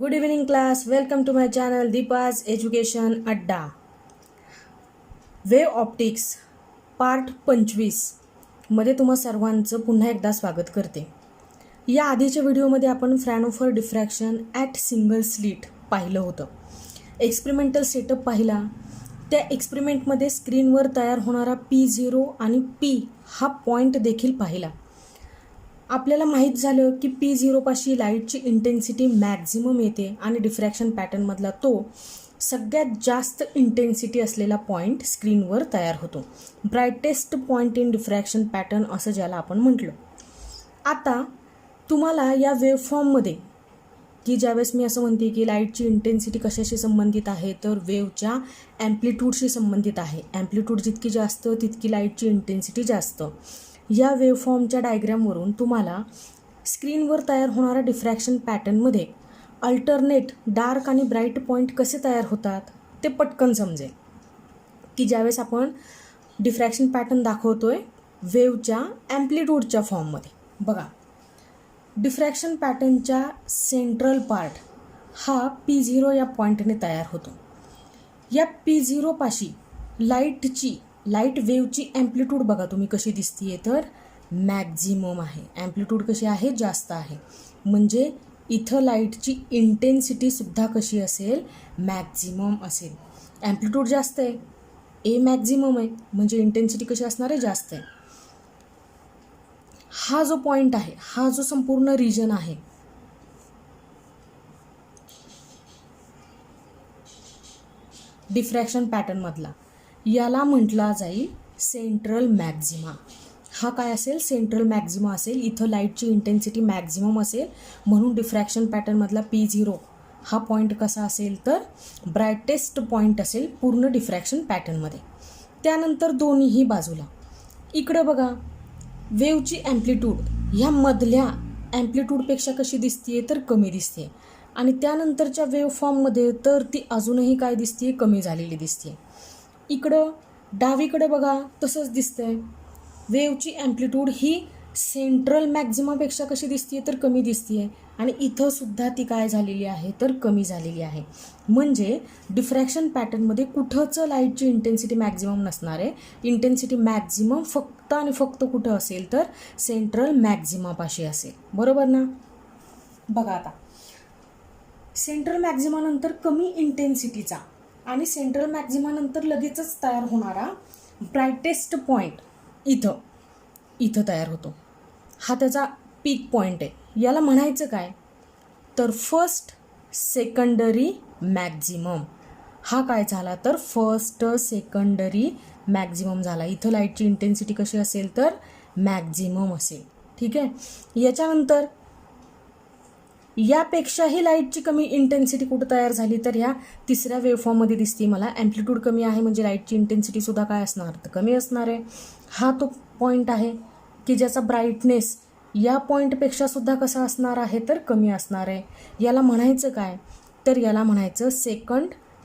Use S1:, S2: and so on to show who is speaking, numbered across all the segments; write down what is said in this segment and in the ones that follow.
S1: Good evening class. Welcome to my channel Deepa's education Adda. Wave optics part 25 मध्ये तुम्हा सर्वांचं पुन्हा एकदा स्वागत करते. या आधीच्या व्हिडिओमध्ये आपण फ्रॅनोफर डिफ्रॅक्शन ॲट सिंगल स्लिट पाहिलं होतं. एक्सपेरिमेंटल सेटअप पाहिला. त्या एक्सपेरिमेंटमध्ये स्क्रीनवर तयार होणारा P0 आणि P हा पॉईंट देखील पाहिला. आपल्याला माहीत झालं की P0 पाशी लाईटची इंटेन्सिटी मॅक्झिमम येते आणि डिफ्रॅक्शन पॅटर्नमधला तो सगळ्यात जास्त इंटेन्सिटी असलेला पॉईंट स्क्रीनवर तयार होतो. ब्राईटेस्ट पॉईंट इन डिफ्रॅक्शन पॅटर्न असं ज्याला आपण म्हटलं. आता तुम्हाला या वेवफॉर्ममध्ये की ज्यावेळेस मी असं म्हणते की लाईटची इंटेन्सिटी कशाशी संबंधित आहे तर वेवच्या ॲम्प्लिट्यूडशी संबंधित आहे. ॲम्प्लिट्यूड जितकी जास्त तितकी लाईटची इंटेन्सिटी जास्त. या वेवफॉर्मच्या डायग्रॅमवरून तुम्हाला स्क्रीनवर तयार होणाऱ्या डिफ्रॅक्शन पॅटर्नमध्ये अल्टरनेट डार्क आणि ब्राईट पॉईंट कसे तयार होतात ते पटकन समजेल की ज्यावेळेस आपण डिफ्रॅक्शन पॅटर्न दाखवतोय वेवच्या ॲम्प्लिट्यूडच्या फॉर्ममध्ये. बघा, डिफ्रॅक्शन पॅटर्नच्या सेंट्रल पार्ट हा P0 या पॉईंटने तयार होतो. या P0 पाशी लाईट वेवची ॲम्प्लिट्यूड बघा तुम्ही कशी दिसतीये तर मॅक्झिमम आहे. ॲम्प्लिट्यूड कशी आहे? जास्त आहे. म्हणजे इथं लाईटची इंटेन्सिटीसुद्धा कशी असेल? मॅक्झिमम असेल. ॲम्प्लिट्यूड जास्त आहे, ए मॅक्झिमम आहे, म्हणजे इंटेन्सिटी कशी असणार आहे? जास्त आहे. हा जो पॉईंट आहे, हा जो संपूर्ण रिजन आहे डिफ्रॅक्शन पॅटर्नमधला याला म्हटला जाईल सेंट्रल मॅक्झिमा. हा काय असेल? सेंट्रल मॅक्झिमा असेल. इथं लाईटची इंटेन्सिटी मॅक्झिमम असेल म्हणून डिफ्रॅक्शन पॅटर्नमधला P0 हा पॉईंट कसा असेल तर ब्राईटेस्ट पॉईंट असेल पूर्ण डिफ्रॅक्शन पॅटर्नमध्ये. त्यानंतर दोन्हीही बाजूला इकडं बघा वेवची ॲम्प्लिट्यूड ह्या मधल्या ॲम्प्लिट्यूडपेक्षा कशी दिसते तर कमी दिसते आणि त्यानंतरच्या वेवफॉर्ममध्ये तर ती अजूनही काय दिसते? कमी झालेली दिसते. इकडं डावीकडं बघा तसंच दिसतंय. वेवची ॲम्प्लिट्यूड ही सेंट्रल मॅक्झिमापेक्षा कशी दिसते तर कमी दिसते आणि इथं सुद्धा ती काय झालेली आहे तर कमी झालेली आहे. म्हणजे डिफ्रॅक्शन पॅटर्नमध्ये कुठंच लाईटची इंटेन्सिटी मॅक्झिमम नसणार आहे. इंटेन्सिटी मॅक्झिमम फक्त आणि फक्त कुठं असेल तर सेंट्रल मॅक्झिमापाशी असेल. बरोबर ना? बघा आता सेंट्रल मॅक्झिमानंतर कमी इंटेन्सिटीचा आणि सेंट्रल मॅक्झिमानंतर लगेचच तयार होणारा ब्राईटेस्ट पॉईंट इथं तयार होतो. हा त्याचा पीक पॉईंट आहे. याला म्हणायचं काय तर फर्स्ट सेकंडरी मॅक्झिमम. हा काय झाला तर फर्स्ट सेकंडरी मॅक्झिमम झाला. इथं लाईटची इंटेन्सिटी कशी असेल तर मॅक्झिमम असेल. ठीक आहे. याच्यानंतर यापेक्षाही लाईटची कमी इंटेन्सिटी कुठं तयार झाली तर ह्या तिसऱ्या वेवफॉर्ममध्ये दिसते मला. ॲम्प्लिट्यूड कमी आहे म्हणजे लाईटची इंटेन्सिटीसुद्धा काय असणार तर कमी असणार आहे. हा तो पॉईंट आहे की ज्याचा ब्राईटनेस या पॉईंटपेक्षा सुद्धा कसा असणार आहे तर कमी असणार आहे. याला म्हणायचं काय तर याला म्हणायचं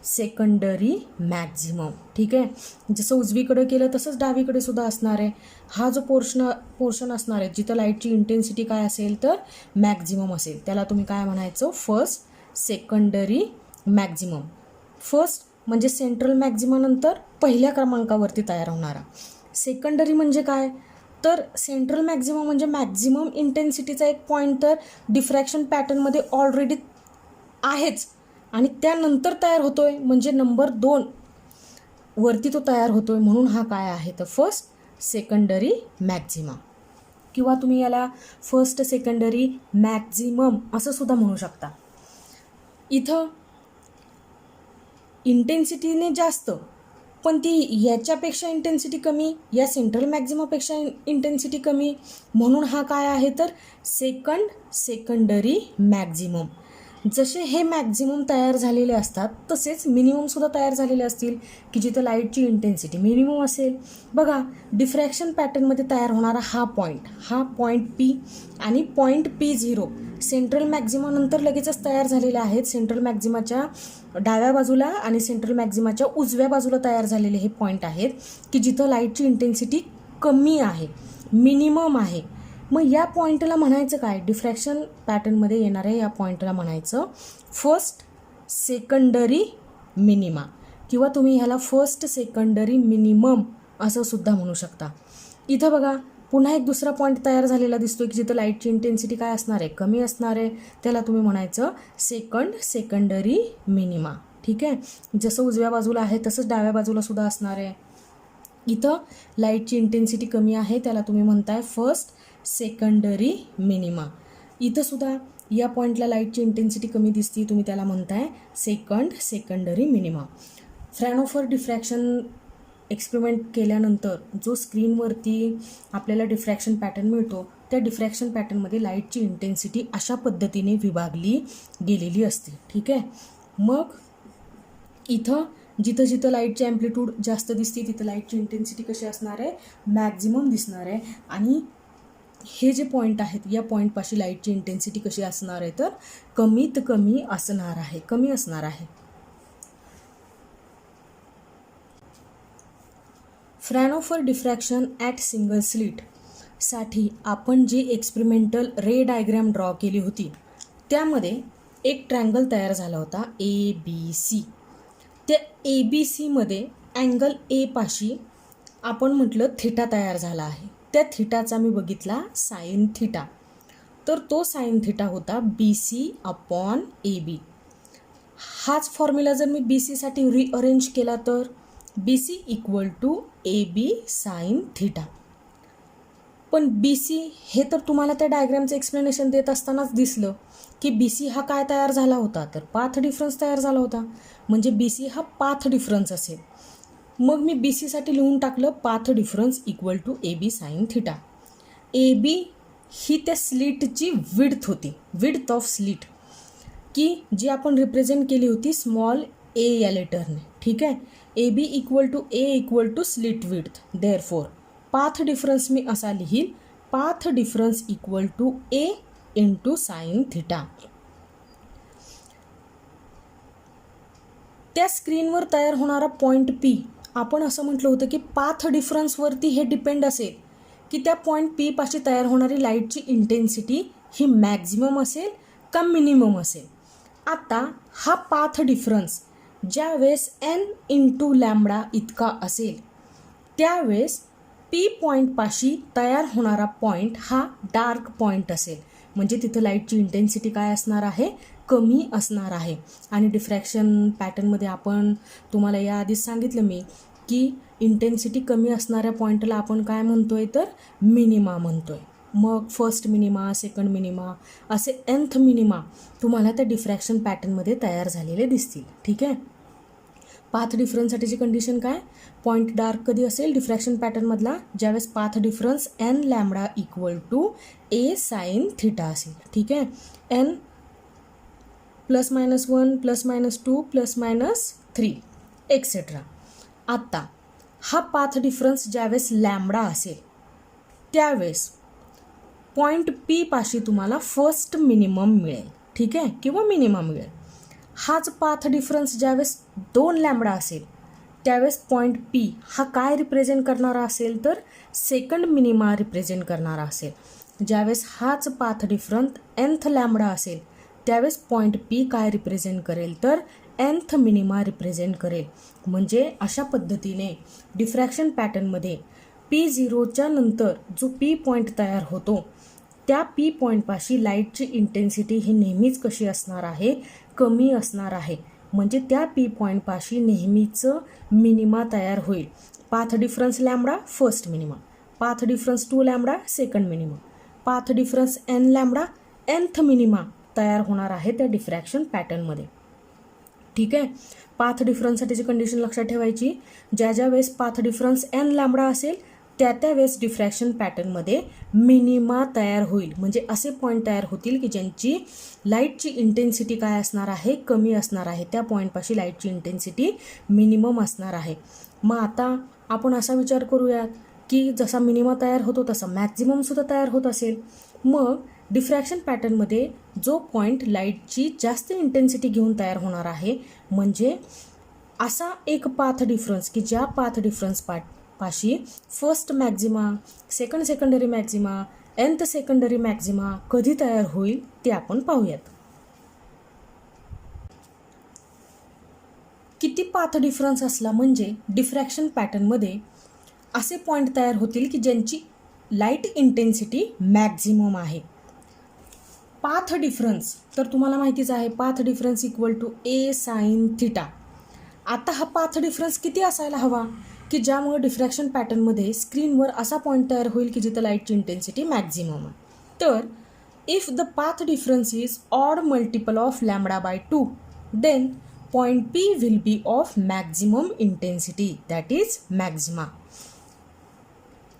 S1: सेकंडरी मॅक्झिमम. ठीक आहे. जसं उजवीकडे केलं तसंच डावीकडे सुद्धा असणार आहे. हा जो पोर्शन असणार आहे जिथं लाईटची इंटेन्सिटी काय असेल तर मॅक्झिमम असेल त्याला तुम्ही काय म्हणायचं फर्स्ट सेकंडरी मॅक्झिमम. फर्स्ट म्हणजे सेंट्रल मॅक्झिमानंतर पहिल्या क्रमांकावरती तयार होणारा. सेकंडरी म्हणजे काय तर सेंट्रल मॅक्झिमम म्हणजे मॅक्झिमम इंटेन्सिटीचा एक पॉईंट तर डिफ्रॅक्शन पॅटर्नमध्ये ऑलरेडी आहेच आणि त्यानंतर तयार होतोय म्हणजे नंबर 2 वरती तो तयार होतोय म्हणून हा काय आहे तर फर्स्ट सेकंडरी मॅक्झिमा किंवा तुम्ही याला फर्स्ट सेकंडरी मॅक्झिमम असं सुद्धा म्हणू शकता. इथं इंटेन्सिटीने जास्त पण ती याच्यापेक्षा इंटेन्सिटी कमी, या सेंट्रल मॅक्झिमापेक्षा इंटेन्सिटी कमी म्हणून हा काय आहे तर सेकंडरी मॅक्झिमम. जसे हे मॅक्झिमम तयार झालेले असतात तसेच मिनिममसुद्धा तयार झालेले असतील की जिथं लाईटची इंटेन्सिटी मिनिमम असेल. बघा डिफ्रॅक्शन पॅटर्नमध्ये तयार होणारा हा पॉईंट P आणि पॉईंट P0 सेंट्रल मॅक्झिमानंतर लगेचच तयार झालेले आहेत. सेंट्रल मॅक्झिमाच्या डाव्या बाजूला आणि सेंट्रल मॅक्झिमाच्या उजव्या बाजूला तयार झालेले हे पॉईंट आहेत की जिथं लाईटची इंटेन्सिटी कमी आहे, मिनिमम आहे. मग या पॉईंटला म्हणायचं काय, डिफ्रॅक्शन पॅटर्नमध्ये येणाऱ्या या पॉईंटला म्हणायचं फर्स्ट सेकंडरी मिनिमा, किंवा तुम्ही ह्याला फर्स्ट सेकंडरी मिनिमम असं सुद्धा म्हणू शकता. इथं बघा पुन्हा एक दुसरा पॉईंट तयार झालेला दिसतो की जिथं लाईटची इंटेन्सिटी काय असणार आहे, कमी असणार आहे. त्याला तुम्ही म्हणायचं सेकंडरी मिनिमा. ठीक आहे, जसं उजव्या बाजूला आहे तसंच डाव्या बाजूला सुद्धा असणार आहे. इथं लाईटची इंटेन्सिटी कमी आहे, त्याला तुम्ही म्हणताय फर्स्ट सेकंडरी मिनिमा. इथं सुद्धा या पॉईंटला लाईटची इंटेन्सिटी कमी दिसती, तुम्ही त्याला म्हणताय सेकंडरी मिनिमा. फ्रॅनोफर डिफ्रॅक्शन एक्सपेरिमेंट केल्यानंतर जो स्क्रीनवरती आपल्याला डिफ्रॅक्शन पॅटर्न मिळतो, त्या डिफ्रॅक्शन पॅटर्नमध्ये लाईटची इंटेन्सिटी अशा पद्धतीने विभागली गेलेली असते. ठीक आहे, मग इथं जिथं जिथं लाईटची ॲम्प्लिट्यूड जास्त दिसते तिथं लाईटची इंटेन्सिटी कशी असणार आहे, मॅक्झिमम दिसणार आहे. आणि हे जे पॉईंट आहेत या पॉईंटपाशी लाईटची इंटेन्सिटी कशी असणार आहे, तर कमीत कमी असणार आहे, कमी असणार आहे. फ्रॅनोफर डिफ्रॅक्शन ॲट सिंगल स्लिट साठी आपण जी एक्सपेरिमेंटल रे डायग्रॅम ड्रॉ केली होती त्यामध्ये एक ट्रँगल तयार झाला होता ABC. त्या ABC मध्ये अँगल A पाशी आपण म्हटलं थिटा तयार झाला आहे. त्या थिटाचा मी बघितला साइन थिटा, तर तो साइन थिटा होता BC/AB. हाच फॉर्म्युला जर मी BC साठी रिअरेंज केला तर BC = AB साइन थिटा. पण BC हे तर तुम्हाला त्या डायग्रॅमचं एक्सप्लेनेशन देत असतानाच दिसलं की BC हा काय तयार झाला होता, तर पाथ डिफरन्स तयार झाला होता. म्हणजे BC हा पाथ डिफरन्स असेल. मग मी BC साठी लिहून टाकलं path difference = AB sine theta. AB ही त्या स्लिटची विड्थ होती, विड्थ ऑफ स्लिट, की जी आपण रिप्रेझेंट केली होती स्मॉल a या लेटरने. ठीक आहे, AB = A slit width. Therefore path difference मी असा लिहील, path difference = A × sine theta. त्या स्क्रीनवर तयार होणारा पॉईंट P, आपण असं म्हटलं होतं की पाथ डिफरन्सवरती हे डिपेंड असेल की त्या पॉईंट P पाशी तयार होणारी लाईटची इंटेन्सिटी ही मॅक्झिमम असेल का मिनिमम असेल. आता हा पाथ डिफरन्स ज्यावेळेस n × लॅम्बडा इतका असेल त्यावेळेस P पॉईंटपाशी तयार होणारा पॉईंट हा डार्क पॉईंट असेल. म्हणजे तिथं लाईटची इंटेन्सिटी काय असणार आहे, कमी असणार आहे. आणि डिफ्रॅक्शन पॅटर्नमध्ये आपण तुम्हाला याआधीच सांगितलं मी की इंटेन्सिटी कमी असणाऱ्या पॉईंटला आपण काय म्हणतोय, तर मिनिमा म्हणतोय. मग फर्स्ट मिनिमा, सेकंड मिनिमा, असे nth मिनिमा तुम्हाला त्या डिफ्रॅक्शन पॅटर्नमध्ये तयार झालेले दिसतील. ठीक आहे, पाथ डिफरन्ससाठीची कंडिशन काय, पॉईंट डार्क कधी असेल डिफ्रॅक्शन पॅटर्नमधला, ज्यावेळेस path difference n lambda = A sine theta असेल. ठीक आहे, n +-1 +-2 +-3 एक्सेट्रा. आता हा पाथ डिफरन्स ज्यावेळेस लॅम्बडा असेल त्यावेळेस पॉईंट P पाशी तुम्हाला फर्स्ट मिनिमम मिळेल. ठीक आहे, किंवा मिनिमा मिळेल. हाच पाथ डिफरन्स ज्यावेळेस 2 लॅम्बडा असेल त्यावेळेस पॉईंट P हा काय रिप्रेझेंट करणारा असेल, तर सेकंड मिनिमा रिप्रेझेंट करणारा असेल. ज्यावेळेस हाच पाथ डिफरन्स nth लॅम्बडा असेल त्यावेळेस पॉईंट P काय रिप्रेझेंट करेल, तर nth मिनिमा रिप्रेझेंट करेल. म्हणजे अशा पद्धतीने डिफ्रॅक्शन पॅटर्नमध्ये P0च्या नंतर जो P पॉईंट तयार होतो त्या P पॉईंटपाशी लाईटची इंटेन्सिटी ही नेहमीच कशी असणार आहे, कमी असणार आहे. म्हणजे त्या P पॉईंटपाशी नेहमीचं मिनिमा तयार होईल. Path difference lambda first minima, path difference 2 lambda second minima, path difference n lambda nth minima तयार होणार आहे त्या डिफ्रॅक्शन पॅटर्नमध्ये. ठीक आहे, पाथ डिफरन्ससाठीची कंडिशन लक्षात ठेवायची, ज्या वेळेस पाथ डिफरन्स n लॅम्बडा असेल त्या वेळेस डिफ्रॅक्शन पॅटर्नमध्ये मिनिमा तयार होईल. म्हणजे असे पॉईंट तयार होतील की ज्यांची लाईटची इंटेन्सिटी काय असणार आहे, कमी असणार आहे. त्या पॉईंटपाशी लाईटची इंटेन्सिटी मिनिमम असणार आहे. मग आता आपण असा विचार करूयात की जसा मिनिमा तयार होतो तसा मॅक्झिममसुद्धा तयार होत असेल. मग डिफ्रॅक्शन पॅटर्नमध्ये जो पॉईंट लाईटची जास्त इंटेन्सिटी घेऊन तयार होणार आहे, म्हणजे असा एक पाथ डिफरन्स की ज्या पाथ डिफरन्स पाशी first Maxima, secondary Maxima, nth secondary Maxima कधी तयार होईल ते आपण पाहूयात. किती पाथ डिफरन्स असला म्हणजे डिफ्रॅक्शन पॅटर्नमध्ये असे पॉईंट तयार होतील की ज्यांची लाईट इंटेन्सिटी मॅक्झिमम आहे. पाथ डिफरन्स तर तुम्हाला माहितीच आहे, path difference equal to A sine theta. आता हा पाथ डिफरन्स किती असायला हवा की ज्यामुळे डिफ्रॅक्शन पॅटर्नमध्ये स्क्रीनवर असा पॉईंट तयार होईल की जिथं लाईटची इंटेन्सिटी मॅक्झिमम आहे. तर if the path difference is odd multiple of λ/2 then point P will be of maximum intensity that is maxima.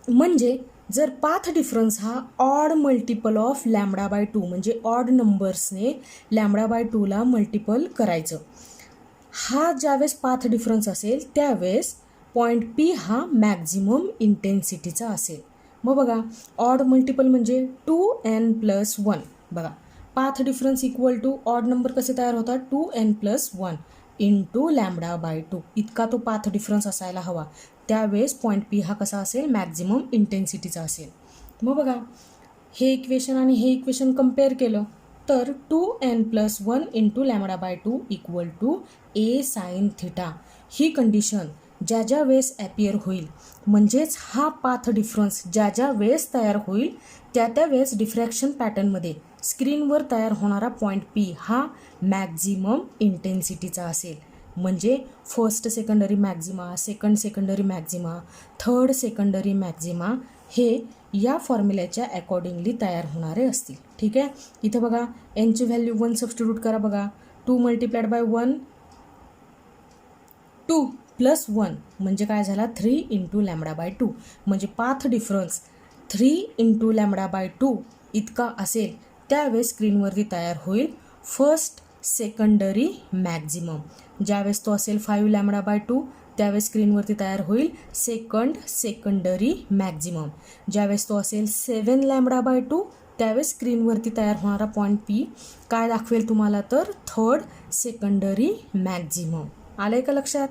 S1: म्हणजे जर पाथ डिफरन्स हा ऑड मल्टिपल ऑफ λ/2 म्हणजे ऑड नंबर्सने λ/2ला मल्टिपल करायचं, हा ज्यावेळेस पाथ डिफरन्स असेल त्यावेळेस पॉईंट P हा मॅक्झिमम इंटेन्सिटीचा असेल. मग बघा ऑड मल्टिपल म्हणजे 2n+1. बघा path difference equal to odd number कसे तयार होतात 2n+1 इंटू λ/2 इतका तो पाथ डिफरन्स असायला हवा. त्यावेळेस पॉईंट P हा कसा असेल मॅक्झिमम इंटेन्सिटीचा असेल. मग बघा हे इक्वेशन आणि हे इक्वेशन कम्पेअर केलं तर 2n+1 into λ/2 equal to A sine theta. ही कंडिशन ज्या ज्या वेळेस ॲपियर होईल म्हणजेच हा पाथ डिफरन्स ज्या ज्या वेळेस तयार होईल त्या त्या वेळेस डिफ्रॅक्शन पॅटर्नमध्ये स्क्रीनवर तयार होणारा पॉईंट P हा मॅक्झिमम इंटेन्सिटीचा असेल. म्हणजे first secondary maxima, second secondary Maxima, third secondary Maxima हे या फॉर्म्युल्याच्या अकॉर्डिंगली तयार होणारे असतील. ठीक आहे. इथं बघा एनची व्हॅल्यू 1 सबस्टिट्यूट करा. बघा 2 × 1 2 + 1 म्हणजे काय झाला 3 इंटू λ/2. म्हणजे पाथ डिफरन्स 3 इंटू λ/2 इतका असेल त्यावेळेस स्क्रीनवरती तयार होईल फर्स्ट सेकंडरी मॅक्झिमम. ज्यावेळेस तो असेल 5 λ/2 त्यावेळेस स्क्रीनवरती तयार होईल सेकंड सेकंडरी मॅक्झिमम. ज्यावेळेस तो असेल 7 λ/2 त्यावेळेस स्क्रीनवरती तयार होणारा पॉईंट P काय दाखवेल तुम्हाला तर थर्ड सेकंडरी मॅक्झिमम. आलंय का लक्षात?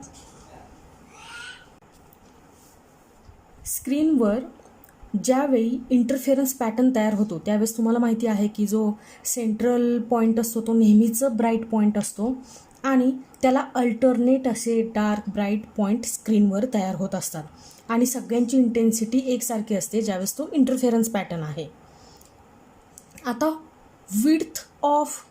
S1: स्क्रीनवर ज्यावेळी इंटरफेरन्स पॅटर्न तयार होतो त्यावेळेस तुम्हाला माहिती आहे की जो सेंट्रल पॉईंट असतो तो नेहमीच ब्राईट पॉईंट असतो आणि त्याला अल्टरनेट असे डार्क ब्राईट पॉईंट स्क्रीनवर तयार होत असतात आणि सगळ्यांची इंटेन्सिटी एकसारखी असते ज्यावेळेस तो इंटरफेरन्स पॅटर्न आहे. आता width of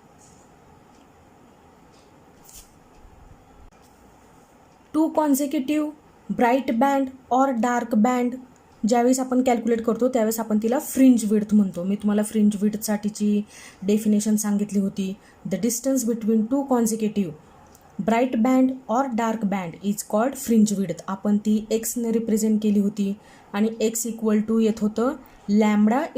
S1: 2 consecutive bright band or dark band ज्यावेळेस आपण कॅल्क्युलेट करतो त्यावेळेस आपण तिला फ्रिंज विड्थ म्हणतो. मी तुम्हाला फ्रिंज विड्थसाठीची डेफिनेशन सांगितली होती. The distance between 2 consecutive bright band or dark band is called fringe width. आपण ती एक्सने रिप्रेझेंट केली होती आणि एक्स इक्वल टू येत होतं λ/D/स्मॉल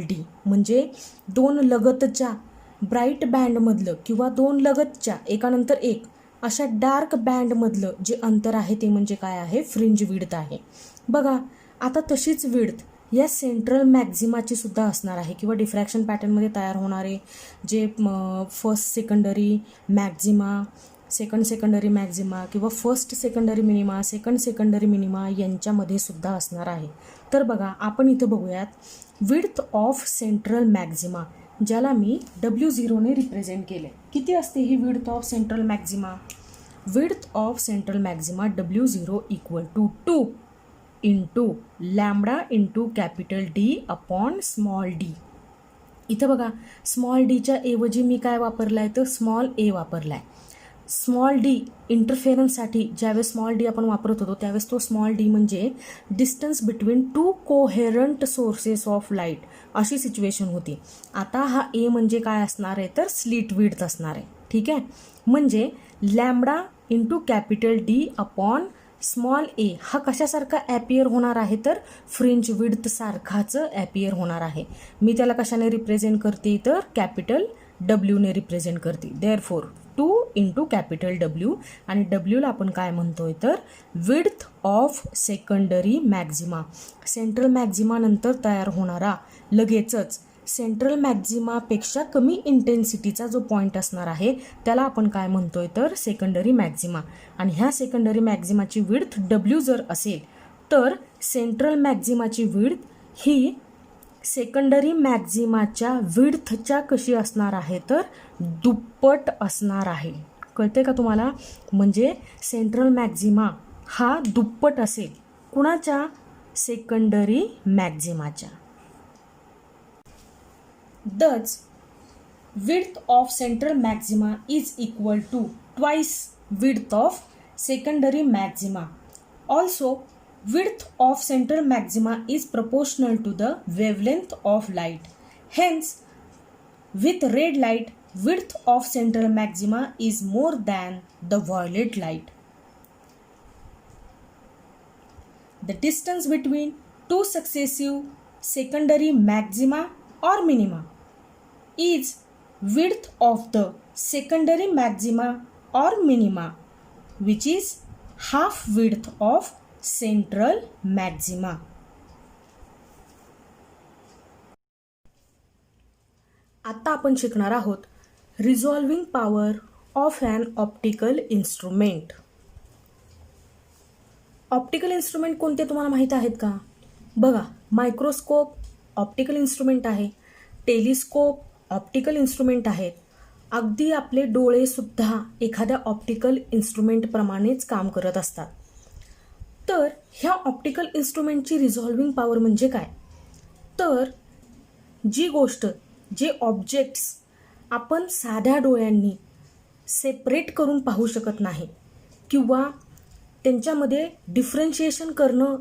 S1: d. म्हणजे दोन लगतच्या ब्राईट बँडमधलं किंवा दोन लगतच्या एकानंतर एक अशा डार्क बँडमधलं जे अंतर आहे ते म्हणजे काय आहे फ्रिंज विड्थ आहे. बघा आता तशीच विड्थ या सेंट्रल मॅक्झिमाची सुद्धा असणार आहे किंवा डिफ्रॅक्शन पॅटर्नमध्ये तयार होणारे जे first secondary maxima, second secondary maxima किंवा first secondary minima, second secondary minima यांच्यामध्ये सुद्धा असणार आहे. तर बघा आपण इथं बघूयात विड्थ ऑफ सेंट्रल मॅक्झिमा ज्याला मी W0ने रिप्रेझेंट केले. किती असते ही width of central maxima? Width of central maxima W0 equal to 2 into λ/D/स्मॉल d. इथं बघा स्मॉल डीच्या ऐवजी मी काय वापरलं आहे तर स्मॉल ए वापरला आहे. स्मॉल डी इंटरफेरन्ससाठी ज्यावेळेस स्मॉल डी आपण वापरत होतो त्यावेळेस तो स्मॉल डी म्हणजे distance between 2 coherent sources of light अशी सिच्युएशन होती. आता हा ए म्हणजे काय असणार आहे तर स्लिट विड्थ असणार आहे. ठीक आहे. म्हणजे λ/D/स्मॉल ए हा कशासारखा ॲपियर होणार आहे तर फ्रिंज विड्थ सारखाच ॲपियर होणार आहे. मी त्याला कशाने रिप्रेझेंट करते तर कॅपिटल डब्ल्यूने रिप्रेझेंट करते. देअरफॉर 2 इंटू कॅपिटल डब्ल्यू आणि डब्ल्यूला आपण काय म्हणतोय तर width of secondary Maxima. Central maxima नंतर तयार होणारा लगेचच सेंट्रल मॅक्झिमापेक्षा कमी इंटेन्सिटीचा जो पॉईंट असणार आहे त्याला आपण काय म्हणतोय तर सेकंडरी मॅक्झिमा. आणि ह्या सेकंडरी मॅक्झिमाची विड्थ डब्ल्यू जर असेल तर सेंट्रल मॅक्झिमाची विड्थ ही सेकंडरी मॅक्झिमाच्या विड्थच्या कशी असणार आहे, तर दुप्पट असणार आहे. कळते का तुम्हाला? म्हणजे सेंट्रल मॅक्झिमा हा दुप्पट असेल कुणाच्या? Secondary मॅक्झिमाच्या. Thus, width of central maxima is equal to twice width of secondary maxima. Also, width of central maxima is proportional to the wavelength of light. Hence, with red light, width of central maxima is more than the violet light. The distance between two successive secondary maxima or minima is width of the secondary maxima or minima, which is half width of central maxima. आता आपण शिकणार आहोत resolving power of an optical instrument. Optical instrument कोणते तुम्हाला माहीत आहेत का? बघा, मायक्रोस्कोप ऑप्टिकल इन्स्ट्रुमेंट आहे, टेलिस्कोप ऑप्टिकल इन्स्ट्रुमेंट आहेत. अगदी आपले डोळेसुद्धा एखाद्या ऑप्टिकल इन्स्ट्रुमेंटप्रमाणेच काम करत असतात. तर ह्या ऑप्टिकल इन्स्ट्रुमेंटची रिझॉल्विंग पॉवर म्हणजे काय? तर जी गोष्ट, जे ऑब्जेक्ट्स आपण साध्या डोळ्यांनी सेपरेट करून पाहू शकत नाही किंवा त्यांच्यामध्ये डिफरन्शिएशन करणं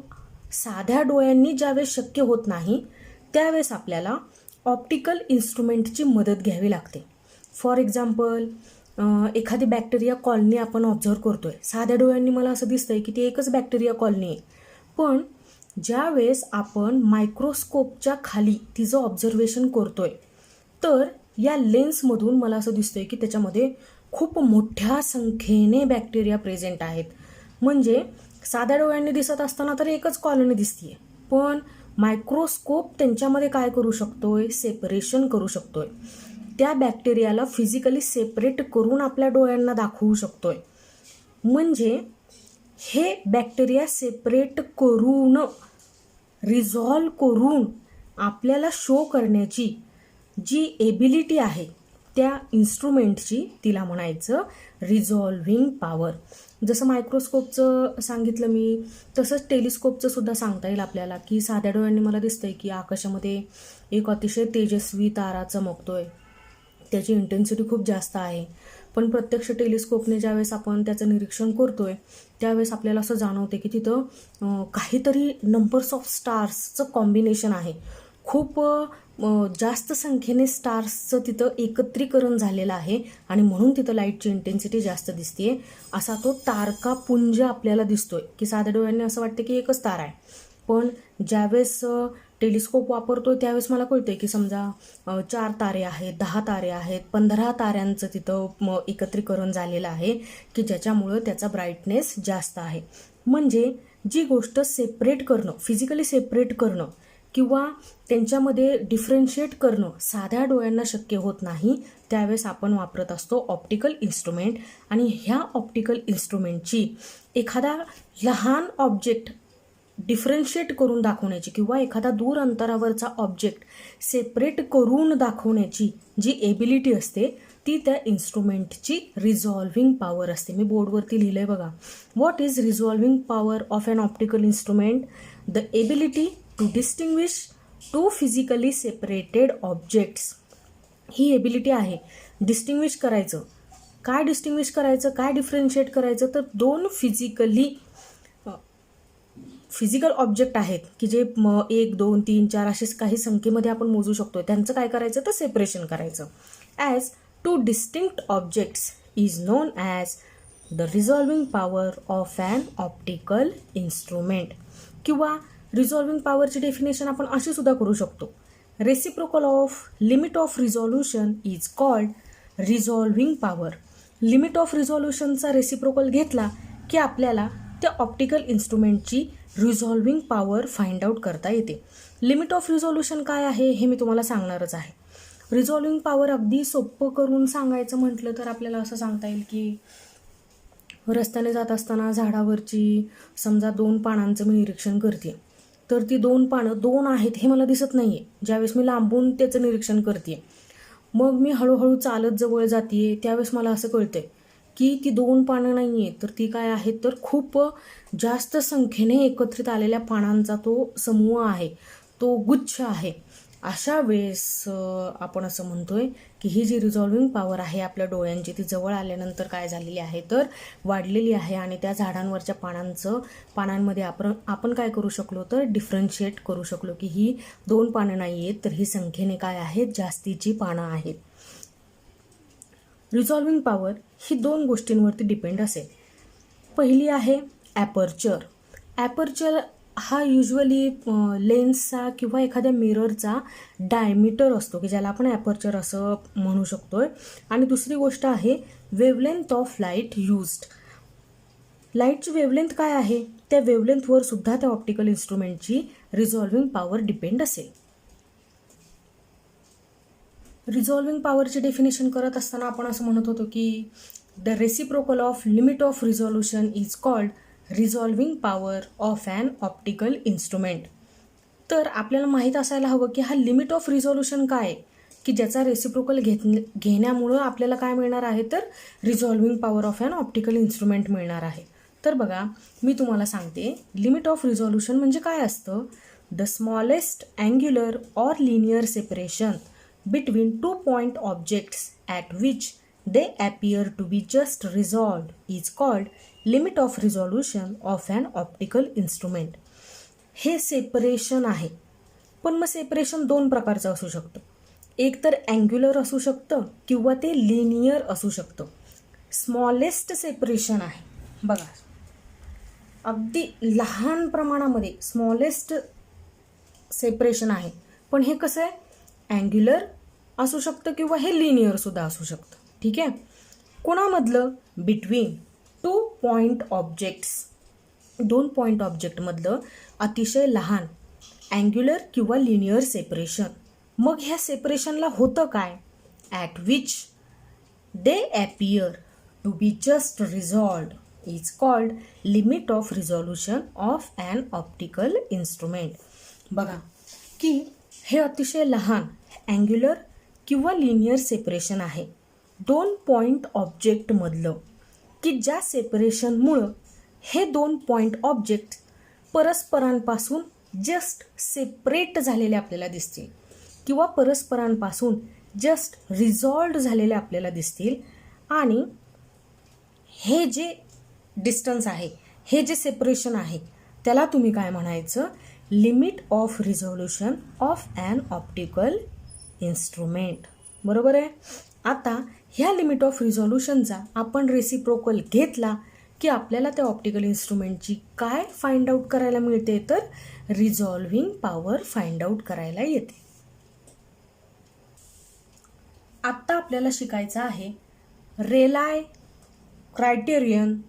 S1: साध्या डोळ्यांनी ज्यावेळेस शक्य होत नाही, त्यावेळेस आपल्याला ऑप्टिकल इन्स्ट्रुमेंटची मदत घ्यावी लागते. फॉर एक्झाम्पल, एखादी बॅक्टेरिया कॉलनी आपण ऑब्झर्व करतोय. साध्या डोळ्यांनी मला असं दिसतंय की ती एकच बॅक्टेरिया कॉलनी आहे, पण ज्यावेळेस आपण मायक्रोस्कोपच्या खाली तिचं ऑब्झर्वेशन करतोय, तर या लेन्समधून मला असं दिसतंय की त्याच्यामध्ये खूप मोठ्या संख्येने बॅक्टेरिया प्रेझेंट आहेत. म्हणजे साध्या डोळ्यांनी दिसत असताना तर एकच कॉलनी दिसतीये, पण मायक्रोस्कोप त्यांच्यामध्ये काय करू शकतोय? सेपरेशन करू शकतोय. त्या बॅक्टेरियाला फिजिकली सेपरेट करून आपल्या डोळ्यांना दाखवू शकतोय. म्हणजे हे बॅक्टेरिया सेपरेट करून, रिझॉल्व करून आपल्याला शो करण्याची जी एबिलिटी आहे त्या इन्स्ट्रुमेंटची, तिला म्हणायचं रिझॉल्विंग पॉवर. जसं मायक्रोस्कोपचं सांगितलं मी, तसंच टेलिस्कोपचं सुद्धा सांगता येईल आपल्याला, की साध्या डोळ्यांनी मला दिसतंय की आकाशामध्ये एक अतिशय तेजस्वी तारा चमकतोय, त्याची इंटेन्सिटी खूप जास्त आहे. पण प्रत्यक्ष टेलिस्कोपने ज्यावेळेस आपण त्याचं निरीक्षण करतोय, त्यावेळेस आपल्याला असं जाणवते की तिथं काहीतरी नंबर्स ऑफ स्टार्सचं कॉम्बिनेशन आहे. खूप जास्त संख्येने स्टार्सचं तिथं एकत्रीकरण झालेलं आहे आणि म्हणून तिथं लाईटची इंटेन्सिटी जास्त दिसते. असा तो तारकापुंज आपल्याला दिसतोय की साध्या डोळ्यांनी असं वाटतं की एकच तारा आहे, पण ज्यावेळेस टेलिस्कोप वापरतो त्यावेळेस मला कळतंय की समजा 4 तारे आहेत, 10 तारे आहेत, 15 ताऱ्यांचं तिथं एकत्रीकरण झालेलं आहे की ज्याच्यामुळं त्याचा ब्राईटनेस जास्त आहे. म्हणजे जी गोष्ट सेपरेट करणं, फिजिकली सेपरेट करणं किंवा त्यांच्यामध्ये डिफरन्शिएट करणं साध्या डोळ्यांना शक्य होत नाही, त्यावेळेस आपण वापरत असतो ऑप्टिकल इन्स्ट्रुमेंट. आणि ह्या ऑप्टिकल इन्स्ट्रुमेंटची एखादा लहान ऑब्जेक्ट डिफरन्शिएट करून दाखवण्याची किंवा एखादा दूर अंतरावरचा ऑब्जेक्ट सेपरेट करून दाखवण्याची जी एबिलिटी असते, ती त्या इन्स्ट्रुमेंटची रिझॉल्विंग पॉवर असते. मी बोर्डवरती लिहिलंय बघा. What is resolving power of an optical instrument? The ability to distinguish two physically separated objects. ही एबिलिटी आहे डिस्टिंग्विश करायचं. काय डिस्टिंग्विश करायचं, काय डिफरन्शिएट करायचं? तर दोन फिजिकल ऑब्जेक्ट आहेत की जे 1, 2, 3, 4 असे काही संख्येमध्ये आपण मोजू शकतो, त्यांचं काय करायचं? तर सेपरेशन करायचं. As two distinct objects is known as the resolving power of an optical instrument. किंवा रिझॉल्विंग पॉवरची डेफिनेशन आपण अशी सुद्धा करू शकतो. Reciprocal of limit of resolution is called resolving power. Limit of रिझॉल्युशनचा रेसिप्रोकल घेतला की आपल्याला त्या ऑप्टिकल इन्स्ट्रुमेंटची रिझॉल्विंग पॉवर फाइंड आउट करता येते. लिमिट ऑफ रिझॉल्युशन काय आहे हे मी तुम्हाला सांगणारच आहे. रिझॉल्विंग पॉवर अगदी सोपं करून सांगायचं म्हटलं तर आपल्याला असं सांगता येईल की रस्त्याने जात असताना झाडावरची समजा 2 पानांचं मी निरीक्षण करते, तर ती 2 पानं 2 आहेत हे मला दिसत नाही आहे. ज्यावेळेस मी लांबून त्याचं निरीक्षण करते, मग मी हळूहळू चालत जवळ जाते, त्यावेळेस मला असं कळतं की ती 2 पानं नाही आहे, तर ती काय आहे, तर खूप जास्त संख्येने एकत्रित आलेल्या पानांचा तो समूह आहे, तो गुच्छ आहे. अशा वेळेस आपण असं म्हणतोय की ही जी रिझॉल्विंग पॉवर आहे आपल्या डोळ्यांची, ती जवळ आल्यानंतर काय झालेली आहे, तर वाढलेली आहे. आणि त्या झाडांवरच्या पानांमध्ये आपण काय करू शकलो, तर डिफरन्शिएट करू शकलो की ही 2 पानं नाही आहेत, तर ही संख्येने काय आहेत, जास्तीची पानं आहेत. रिझॉल्विंग पॉवर ही 2 गोष्टींवरती डिपेंड असेल. पहिली आहे ॲपर्चर. ॲपर्चर हा युजली लेन्सचा किंवा एखाद्या मिररचा डायमीटर असतो की ज्याला आपण ॲपर्चर असं म्हणू शकतोय. आणि दुसरी गोष्ट आहे वेवलेंथ ऑफ लाईट युज्ड. लाईटची वेवलेंथ काय आहे, त्या वेवलेंथवर सुद्धा त्या ऑप्टिकल इन्स्ट्रुमेंटची रिझॉल्विंग पॉवर डिपेंड असेल. रिझॉल्विंग पॉवरची डेफिनेशन करत असताना आपण असं म्हणत होतो की the reciprocal of limit of resolution is called resolving power of an optical instrument. तर आपल्याला माहीत असायला हवं की हा लिमिट ऑफ रिझॉल्युशन काय आहे, की ज्याचा रेसिप्रोकल घेण्यामुळं आपल्याला काय मिळणार आहे, तर resolving power of an optical instrument मिळणार आहे. तर बघा, मी तुम्हाला सांगते लिमिट ऑफ रिझॉल्युशन म्हणजे काय असतं. The smallest angular or linear separation between 2 point objects at which they appear to be just resolved is called limit of resolution of an optical instrument. हे सेपरेशन आहे, पण मग सेपरेशन 2 प्रकारचं असू शकतं. एक तर अँग्युलर असू शकतं किंवा ते लिनियर असू शकतं. स्मॉलेस्ट सेपरेशन आहे बघा, अगदी लहान प्रमाणामध्ये स्मॉलेस्ट सेपरेशन आहे, पण हे कसं आहे, अँग्युलर असू शकतं किंवा हे लिनियर सुद्धा असू शकतं. ठीक आहे. कोणामधलं, बिटवीन 2 पॉईंट ऑब्जेक्ट्स, 2 पॉईंट ऑब्जेक्टमधलं अतिशय लहान अँग्युलर किंवा लिनियर सेपरेशन. मग ह्या सेपरेशनला होतं काय, at which they appear to be just resolved is called limit of resolution of an optical instrument. बघा की हे अतिशय लहान अँग्युलर किंवा लिनियर सेपरेशन आहे 2 पॉईंट ऑब्जेक्टमधलं, की ज्या सेपरेशनमुळं हे 2 पॉईंट ऑब्जेक्ट परस्परांपासून जस्ट सेपरेट झालेले आपल्याला दिसतील किंवा परस्परांपासून जस्ट रिझॉल्व्ड झालेले आपल्याला दिसतील. आणि हे जे डिस्टन्स आहे, हे जे सेपरेशन आहे, त्याला तुम्ही काय म्हणायचं, limit of resolution of an optical instrument. बरोबर आहे. आता ह्या लिमिट ऑफ रिझॉल्युशनचा आपण रेसिप्रोकल घेतला की आपल्याला त्या ऑप्टिकल इन्स्ट्रुमेंटची काय फाइंड आउट करायला मिळते, तर रिझॉल्विंग पॉवर फाइंड आउट करायला येते. आत्ता आपल्याला शिकायचं आहे Rayleigh criterion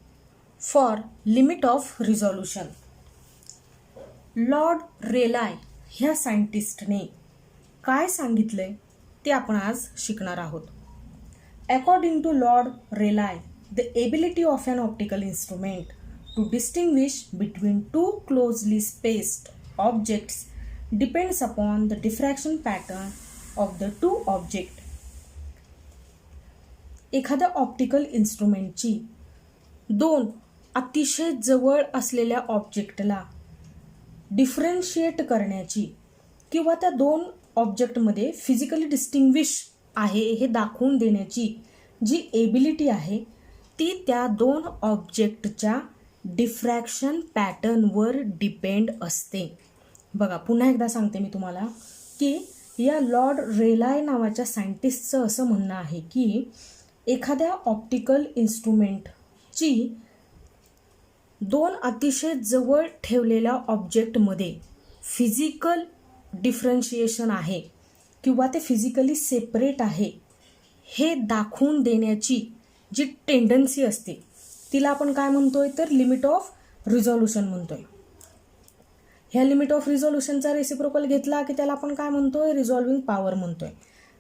S1: for limit of resolution. Lord Rayleigh ह्या सायंटिस्टने काय सांगितलंय ते आपण आज शिकणार आहोत. According to Lord Rayleigh, the ability of an optical instrument to distinguish between 2 closely spaced objects depends upon the diffraction pattern of the 2 object. एखाद्या ऑप्टिकल इन्स्ट्रुमेंटची 2 अतिशय जवळ असलेल्या ऑब्जेक्टला डिफरन्शिएट करण्याची किंवा त्या 2 ऑब्जेक्टमध्ये फिजिकली डिस्टिंग्विश आहे हे दाखवून देण्याची जी एबिलिटी आहे, ती त्या 2 ऑब्जेक्टच्या डिफ्रॅक्शन पॅटर्नवर डिपेंड असते. बघा, पुन्हा एकदा सांगते मी तुम्हाला की या लॉर्ड रेलाय नावाच्या सायंटिस्टचं असं म्हणणं आहे की एखाद्या ऑप्टिकल इन्स्ट्रुमेंटची 2 अतिशय जवळ ठेवलेल्या ऑब्जेक्टमध्ये फिजिकल डिफरन्शिएशन आहे किंवा ते फिजिकली सेपरेट आहे हे दाखवून देण्याची जी टेंडन्सी असते, तिला आपण काय म्हणतोय, तर लिमिट ऑफ रिझॉल्युशन म्हणतोय. ह्या लिमिट ऑफ रिझॉल्युशनचा रेसिप्रोकल घेतला की त्याला आपण काय म्हणतोय, रिझॉल्विंग पॉवर म्हणतोय.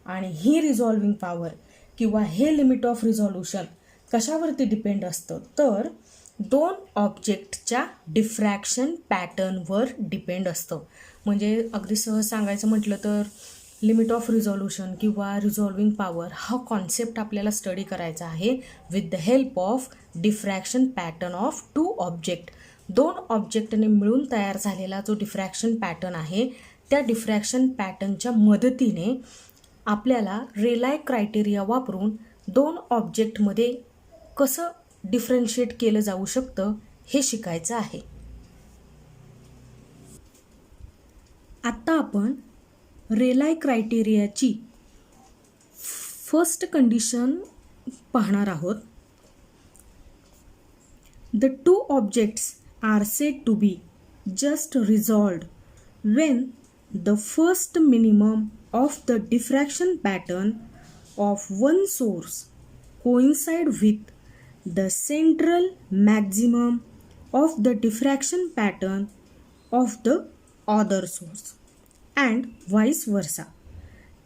S1: आणि ही रिझॉल्विंग पॉवर किंवा हे लिमिट ऑफ रिझॉल्युशन कशावरती डिपेंड असतं, तर दोन ऑब्जेक्टच्या डिफ्रॅक्शन पॅटर्नवर डिपेंड असतं. म्हणजे अगदी सहज सांगायचं म्हटलं तर लिमिट ऑफ रिझॉल्युशन किंवा रिझॉल्विंग पॉवर हा कॉन्सेप्ट आपल्याला स्टडी करायचा आहे with the help of diffraction pattern of two object. दोन ऑब्जेक्टने मिळून तयार झालेला जो डिफ्रॅक्शन पॅटर्न आहे त्या डिफ्रॅक्शन पॅटर्नच्या मदतीने आपल्याला रेलाय क्रायटेरिया वापरून दोन ऑब्जेक्टमध्ये कसं डिफरन्शिएट केलं जाऊ शकतं हे शिकायचं आहे. आत्ता आपण रेलाय क्रायटेरियाची फर्स्ट कंडिशन पाहणार आहोत. The two objects are said to be just resolved when the first minimum of the diffraction pattern of one source coincide with the central maximum of the diffraction pattern of the other source and vice versa.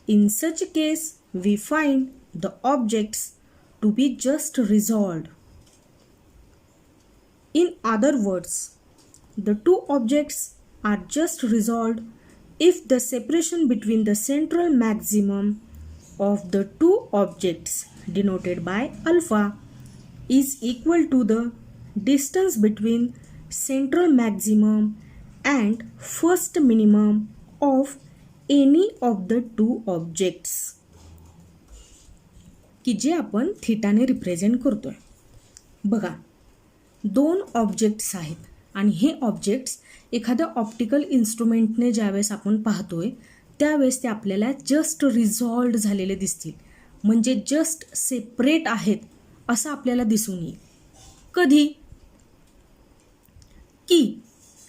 S1: In such case, we find the objects to be just resolved. In other words, the two objects are just resolved if the separation between the central maximum of the two objects denoted by alpha is equal to the distance between central maximum and first minimum of any of the two objects, की जे आपण थीटाने represent करतोय. बघा, दोन objects आहेत आणि हे objects एखाद्या ऑप्टिकल इन्स्ट्रुमेंटने ज्यावेळेस आपण पाहतोय त्यावेळेस ते आपल्याला जस्ट रिझॉल्व्ड झालेले दिसतील, म्हणजे जस्ट सेपरेट आहेत असं आपल्याला दिसून येईल. कधी की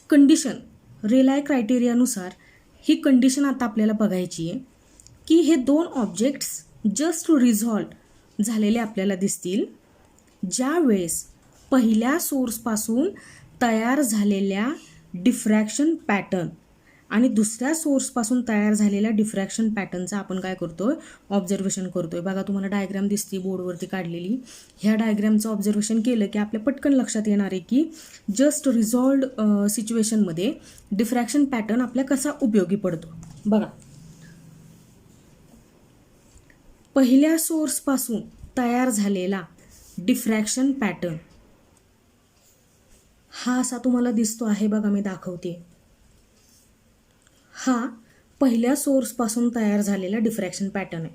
S1: कंडिशन रेलाय क्रायटेरियानुसार ही कंडिशन आता आपल्याला बघायची आहे की हे दोन ऑब्जेक्ट्स जस्ट रिझॉल्व्ड झालेले आपल्याला दिसतील ज्यावेळेस पहिल्या सोर्सपासून तयार झालेल्या डिफ्रॅक्शन पॅटर्न आणि दुसऱ्या सोर्सपासून तयार झालेल्या डिफ्रॅक्शन पॅटर्नचा आपण काय करतोय, ऑब्झर्वेशन करतोय. बघा, तुम्हाला डायग्राम दिसते बोर्डवरती काढलेली. ह्या डायग्रामचं ऑब्झर्वेशन केलं की आपल्या पटकन लक्षात येणार आहे की जस्ट रिझॉल्व्ड सिच्युएशनमध्ये डिफ्रॅक्शन पॅटर्न आपल्या कसा उपयोगी पडतो. बघा, पहिल्या सोर्सपासून तयार झालेला डिफ्रॅक्शन पॅटर्न हा असा तुम्हाला दिसतो आहे. बघा, मी दाखवते. हा पहिल्या सोर्सपासून तयार झालेला डिफ्रॅक्शन पॅटर्न आहे.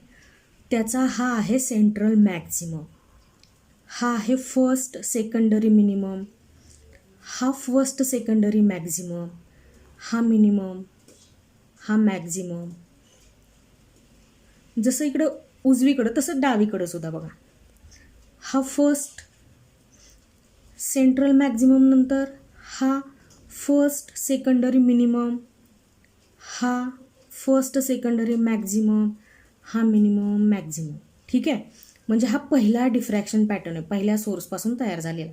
S1: त्याचा हा आहे सेंट्रल मॅक्झिमम, हा आहे फर्स्ट सेकंडरी मिनिमम, हा फर्स्ट सेकंडरी मॅक्झिमम, हा मिनिमम, हा मॅक्झिमम. जसं इकडं उजवीकडं तसं डावीकडं सुद्धा बघा, हा फर्स्ट सेंट्रल मॅक्झिमम, नंतर हा फर्स्ट सेकंडरी मिनिमम, हा फर्स्ट सेकंडरी मॅक्झिमम, हा मिनिमम मॅक्झिमम. ठीक आहे, म्हणजे हा पहिला डिफ्रॅक्शन पॅटर्न आहे पहिल्या सोर्सपासून तयार झालेला.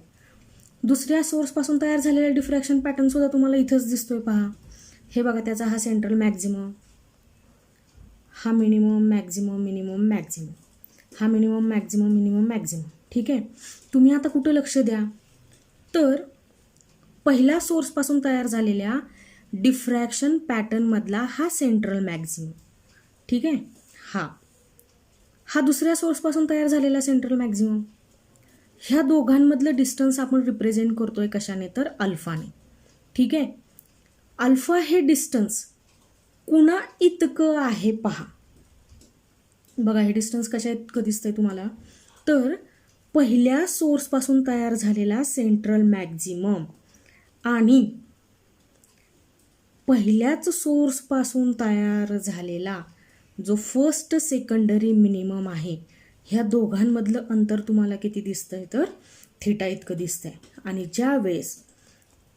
S1: दुसऱ्या सोर्सपासून तयार झालेला डिफ्रॅक्शन पॅटर्नसुद्धा तुम्हाला इथंच दिसतोय. पहा, हे बघा, त्याचा हा सेंट्रल मॅक्झिमम, हा मिनिमम मॅक्झिमम मिनिमम मॅक्झिमम, हा मिनिमम मॅक्झिमम मिनिमम मॅक्झिमम. ठीक आहे, तुम्ही आता कुठं लक्ष द्या तर पहिल्या सोर्सपासून तयार झालेल्या डिफ्रॅक्शन पॅटर्नमधला हा सेंट्रल मॅक्झिमम. ठीक आहे, हा दुसऱ्या सोर्सपासून तयार झालेला सेंट्रल मॅक्झिमम. ह्या दोघांमधलं डिस्टन्स आपण रिप्रेझेंट करतोय कशाने तर अल्फाने. ठीक आहे, अल्फा हे डिस्टन्स कुणा इतकं आहे पहा. बघा, हे डिस्टन्स कशा इतकं दिसतंय तुम्हाला तर पहिल्या सोर्सपासून तयार झालेला सेंट्रल मॅक्झिमम आणि पहिल्याच सोर्सपासून तयार झालेला जो फर्स्ट सेकंडरी मिनिमम आहे ह्या दोघांमधलं अंतर तुम्हाला किती दिसतंय तर थीटा इतकं दिसतंय. आणि ज्यावेळेस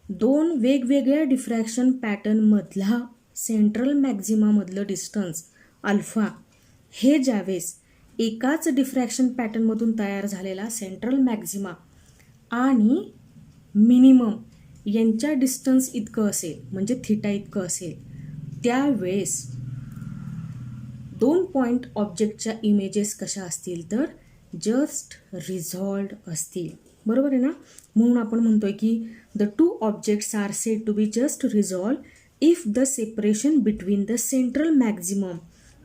S1: दोन वेगवेगळ्या डिफ्रॅक्शन पॅटर्नमधला सेंट्रल मॅक्झिमामधलं डिस्टन्स अल्फा हे ज्यावेळेस एकाच डिफ्रॅक्शन पॅटर्नमधून तयार झालेला सेंट्रल मॅक्झिमा आणि मिनिमम यांच्या डिस्टन्स इतकं असेल म्हणजे थीटा इतकं असेल त्यावेळेस दोन पॉईंट ऑब्जेक्टच्या इमेजेस कशा असतील तर जस्ट रिझॉल्ड असतील. बरोबर आहे ना. म्हणून आपण म्हणतोय की the two objects are said to be just resolve if the separation between the central maximum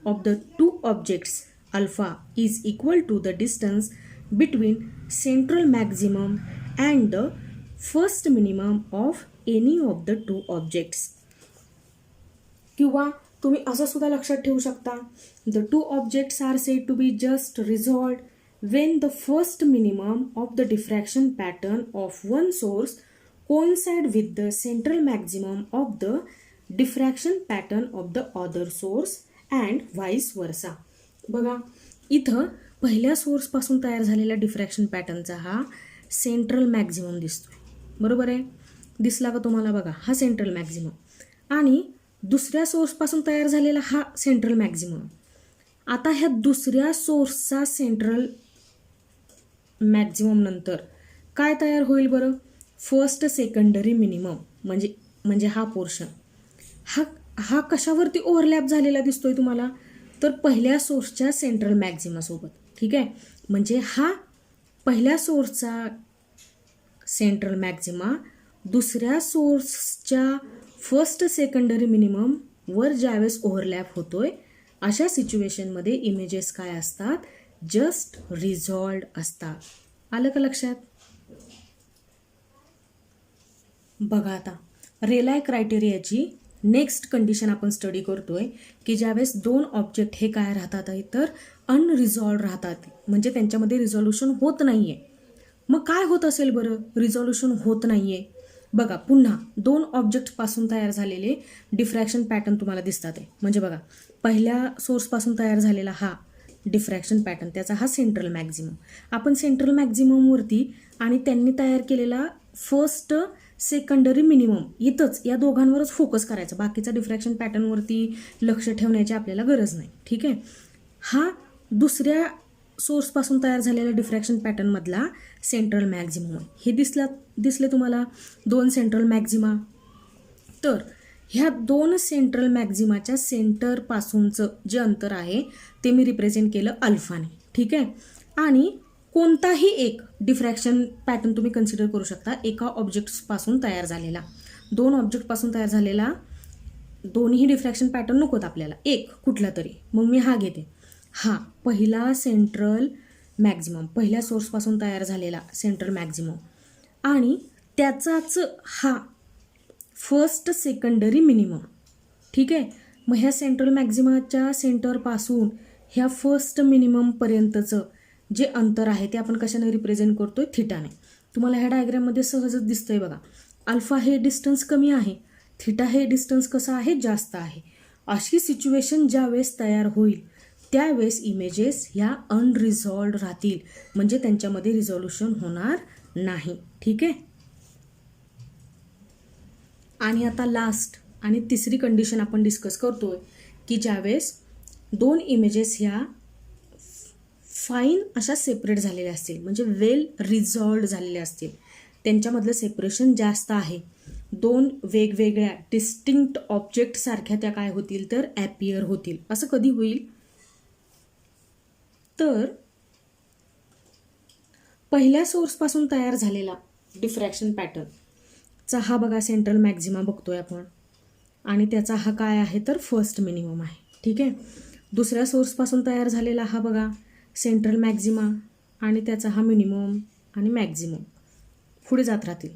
S1: of the two objects alpha is equal to the distance between central maximum and the first minimum of any of the two objects. किंवा तुम्ही असं सुद्धा लक्षात ठेवू शकता, the two objects are said to be just resolved when the first minimum of the diffraction pattern of one source coincide with the central maximum of the diffraction pattern of the other source and vice versa. बघा इथं पहिल्या सोर्सपासून तयार झालेल्या diffraction पॅटर्नचा हा central maximum दिसतोय. बरोबर आहे. दिसला का तुम्हाला. बघा हा सेंट्रल मॅक्झिमम आणि दुसऱ्या सोर्सपासून तयार झालेला हा सेंट्रल मॅक्झिमम. आता ह्या दुसऱ्या सोर्सचा सेंट्रल मॅक्झिमम नंतर काय तयार होईल बरं. फर्स्ट सेकंडरी मिनिमम म्हणजे हा पोर्शन हा कशावरती ओव्हरलॅप झालेला दिसतोय तुम्हाला, तर पहिल्या सोर्सच्या सेंट्रल मॅक्झिमासोबत. ठीक आहे. म्हणजे हा पहिल्या सोर्सचा सेंट्रल मॅक्झिमा दुसऱ्या सोर्सच्या फर्स्ट सेकंडरी मिनिमम वर ज्यावेळेस ओव्हरलॅप होतोय अशा सिच्युएशनमध्ये इमेजेस काय असतात, जस्ट रिझॉल्व्ड असतात. आलं का लक्षात. बघा आता रेलाय क्रायटेरियाची नेक्स्ट कंडिशन आपण स्टडी करतोय की ज्यावेळेस दोन ऑब्जेक्ट हे काय राहतात तर अनरिझॉल्व्ड राहतात, म्हणजे त्यांच्यामध्ये रिझॉल्युशन होत नाहीये. मग काय होत असेल बरं. रिझॉल्युशन होत नाहीये. बघा पुन्हा दोन ऑब्जेक्टपासून तयार झालेले डिफ्रॅक्शन पॅटर्न तुम्हाला दिसतात आहे. म्हणजे बघा पहिल्या सोर्सपासून तयार झालेला हा डिफ्रॅक्शन पॅटर्न त्याचा हा सेंट्रल मॅक्झिमम. आपण सेंट्रल मॅक्झिममवरती आणि त्यांनी तयार केलेला फर्स्ट सेकंडरी मिनिमम इथंच या दोघांवरच फोकस करायचा. बाकीचा डिफ्रॅक्शन पॅटर्नवरती लक्ष ठेवण्याची आपल्याला गरज नाही. ठीक आहे. हा दुसऱ्या सोर्सपासून तयार झालेल्या डिफ्रॅक्शन पॅटर्नमधला सेंट्रल मॅक्झिमम. हे दिसले तुम्हाला दोन सेंट्रल मॅक्झिमा. तर ह्या दोन सेंट्रल मॅक्झिमाच्या सेंटरपासूनचं जे अंतर आहे ते मी रिप्रेझेंट केलं अल्फाने. ठीक आहे. आणि कोणताही एक डिफ्रॅक्शन पॅटर्न तुम्ही कन्सिडर करू शकता एका ऑब्जेक्टपासून तयार झालेला. दोन ऑब्जेक्टपासून तयार झालेला दोन्ही डिफ्रॅक्शन पॅटर्न नकोत आपल्याला, एक कुठला तरी. मग मी हा घेते. हा पहिला सेंट्रल मॅक्झिमम पहिल्या सोर्सपासून तयार झालेला सेंट्रल मॅक्झिमम आणि त्याचाच हा फर्स्ट सेकंडरी मिनिमम. ठीक आहे. मग ह्या सेंट्रल मॅक्झिमाच्या सेंटरपासून ह्या फर्स्ट मिनिममपर्यंतचं जे अंतर आहे ते आपण कशाने रिप्रेझेंट करतोय, थिटाने. तुम्हाला ह्या डायग्राममध्ये सहजच दिसतंय बघा. अल्फा हे डिस्टन्स कमी आहे, थिटा हे डिस्टन्स कसं आहे, जास्त आहे. अशी सिच्युएशन ज्यावेळेस तयार होईल त्यावेळेस इमेजेस ह्या अनरिझॉल्व्ड राहतील, म्हणजे त्यांच्यामध्ये रिझॉल्युशन होणार नाही. ठीक आहे. आणि आता लास्ट आणि तिसरी कंडिशन आपण डिस्कस करतोय की ज्यावेळेस दोन इमेजेस ह्या फाईन अशा सेपरेट झालेल्या असतील, म्हणजे वेल रिझॉल्व्ड झालेल्या असतील, त्यांच्यामधलं सेपरेशन जास्त आहे. दोन वेगवेगळ्या डिस्टिंक्ट ऑब्जेक्ट सारख्या त्या काय होतील तर ॲपियर होतील. असं कधी होईल तर पहिल्या सोर्सपासून तयार झालेला डिफ्रॅक्शन पॅटर्नचा हा बघा सेंट्रल मॅक्झिमा बघतोय आपण आणि त्याचा हा काय आहे तर फर्स्ट मिनिमम आहे. ठीक आहे. दुसऱ्या सोर्सपासून तयार झालेला हा बघा सेंट्रल मॅक्झिमा आणि त्याचा हा मिनिमम आणि मॅक्झिमम पुढे जात राहतील.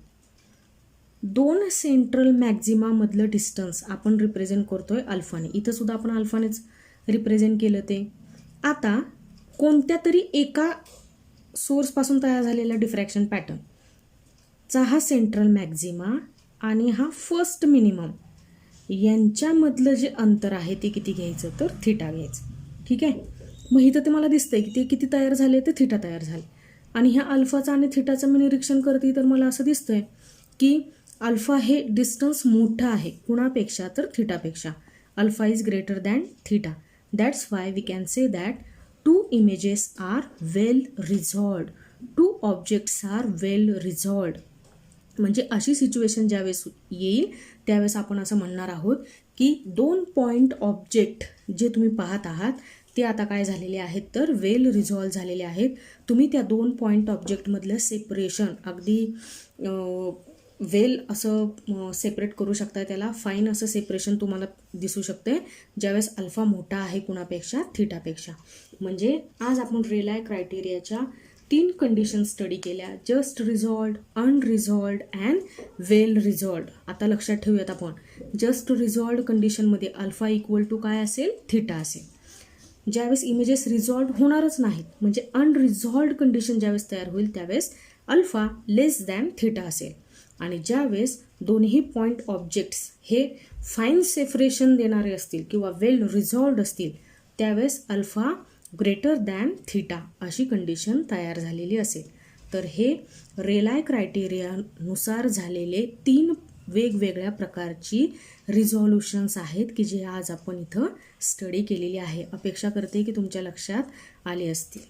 S1: दोन सेंट्रल मॅक्झिमामधलं डिस्टन्स आपण रिप्रेझेंट करतोय अल्फाने. इथं सुद्धा आपण अल्फानेच रिप्रेझेंट केलं ते. आता कोणत्या तरी एका सोर्सपासून तयार झालेला डिफ्रॅक्शन पॅटर्नचा हा सेंट्रल मॅक्झिमा आणि हा फर्स्ट मिनिमम यांच्यामधलं जे अंतर आहे ते किती घ्यायचं तर थिटा घ्यायचं. ठीक आहे. मग इथं ते मला दिसतंय की ते किती तयार झाले ते थिटा तयार झाले. आणि ह्या अल्फाचा आणि थिटाचं मी निरीक्षण करते तर मला असं दिसतंय की अल्फा हे डिस्टन्स मोठं आहे कुणापेक्षा तर थिटापेक्षा. Alpha is greater than theta. That's why we can say that two images are well resolved. Two objects are well resolved. म्हणजे अशी सिच्युएशन ज्यावेळेस येईल त्यावेळेस आपण असं म्हणणार आहोत की दोन पॉईंट ऑब्जेक्ट जे तुम्ही पाहत आहात ते आता काय झालेले आहेत तर वेल रिझॉल्व झालेले आहेत. तुम्ही त्या 2 पॉईंट ऑब्जेक्टमधलं सेपरेशन अगदी वेल असं सेपरेट करू शकता. त्याला फाईन असं सेपरेशन तुम्हाला दिसू शकते ज्यावेळेस अल्फा मोठा आहे कुणापेक्षा थीटापेक्षा. म्हणजे आज आपण रेलाय क्रायटेरियाच्या 3 कंडिशन स्टडी केल्या, जस्ट रिझॉल्व्ड, अनरिझॉल्व्ड अँड वेल रिझॉल्व्ड. आता लक्षात ठेवूयात आपण, जस्ट रिझॉल्व्ड कंडिशनमध्ये अल्फा इक्वल टू काय असेल, थीटा असेल. ज्यावेळेस इमेजेस रिझॉल्व्ड होणारच नाहीत म्हणजे अनरिझॉल्व्ड कंडिशन ज्यावेळेस तयार होईल त्यावेळेस अल्फा लेस दॅन थीटा असेल. आणि ज्यावेळेस दोन्ही पॉईंट ऑब्जेक्ट्स हे फाईन सेपरेशन देणारे असतील किंवा वेल रिझॉल्व्ड असतील त्यावेळेस अल्फा ग्रेटर दॅन थीटा अशी कंडिशन तयार झालेली असेल. तर हे रेलाय क्रायटेरियानुसार झालेले 3 वेगवेगळ्या प्रकारची रिझॉल्युशन्स आहेत की जे आज आपण इथं स्टडी केलेली आहे. अपेक्षा करते की तुमच्या लक्षात आले असतील.